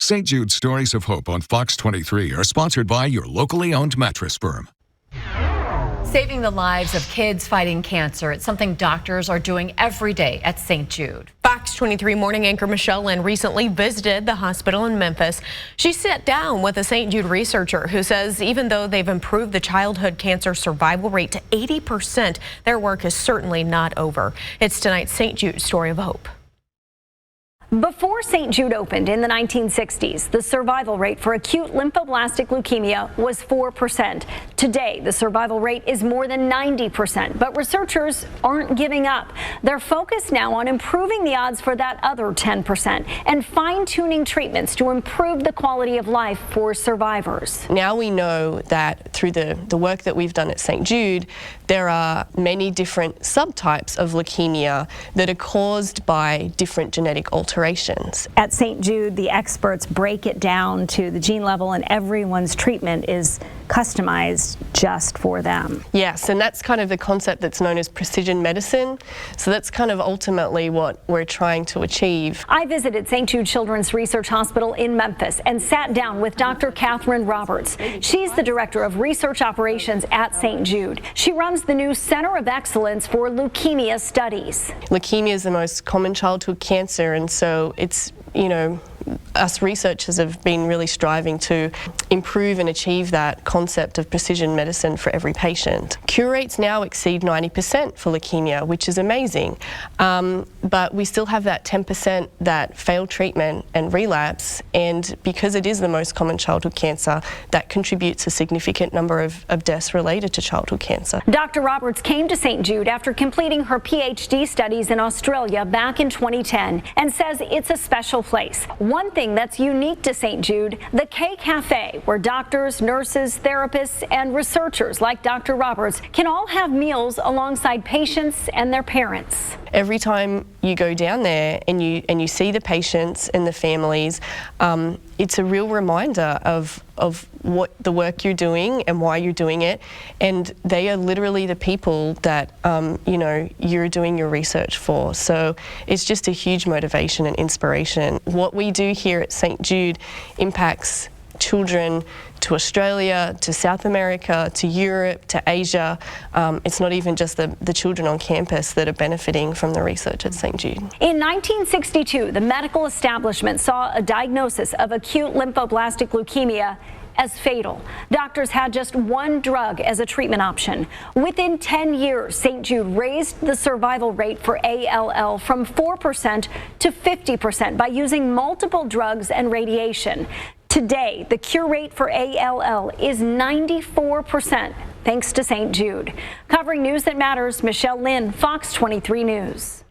St. Jude Stories of Hope on Fox 23 are sponsored by your locally owned mattress firm. Saving the lives of kids fighting cancer. It's something doctors are doing every day at St. Jude. Fox 23 morning anchor Linn recently visited the hospital in Memphis. She sat down with a St. Jude researcher who says even though they've improved the childhood cancer survival rate to 80%, their work is certainly not over. It's tonight's St. Jude Story of Hope. Before St. Jude opened in the 1960s, the survival rate for acute lymphoblastic leukemia was 4%. Today, the survival rate is more than 90%, but researchers aren't giving up. They're focused now on improving the odds for that other 10% and fine-tuning treatments to improve the quality of life for survivors. Now we know that through the work that we've done at St. Jude, there are many different subtypes of leukemia that are caused by different genetic alterations. At St. Jude, the experts break it down to the gene level, and everyone's treatment is customized just for them. Yes, and that's kind of the concept that's known as precision medicine. So that's kind of ultimately what we're trying to achieve. I visited St. Jude Children's Research Hospital in Memphis and sat down with Dr. Kathryn Roberts. She's the Director of Research Operations at St. Jude. She runs the new Center of Excellence for Leukemia Studies. Leukemia is the most common childhood cancer, and so it's, us researchers have been really striving to improve and achieve that concept of precision medicine for every patient. Cure rates now exceed 90% for leukemia, which is amazing, but we still have that 10% that fail treatment and relapse, and because it is the most common childhood cancer, that contributes a significant number of deaths related to childhood cancer. Dr. Roberts came to St. Jude after completing her PhD studies in Australia back in 2010 and says it's a special place. One thing that's unique to St. Jude, the K Cafe, where doctors, nurses, therapists, and researchers like Dr. Roberts can all have meals alongside patients and their parents. Every time you go down there and you see the patients and the families, it's a real reminder of what the work you're doing and why you're doing it, and they are literally the people that you're doing your research for. So it's just a huge motivation and inspiration. What we do here at St. Jude impacts children to Australia, to South America, to Europe, to Asia. It's not even just the children on campus that are benefiting from the research at St. Jude. In 1962, the medical establishment saw a diagnosis of acute lymphoblastic leukemia as fatal. Doctors had just one drug as a treatment option. Within 10 years, St. Jude raised the survival rate for ALL from 4% to 50% by using multiple drugs and radiation. Today, the cure rate for ALL is 94%, thanks to St. Jude. Covering news that matters, Linn, Fox 23 News.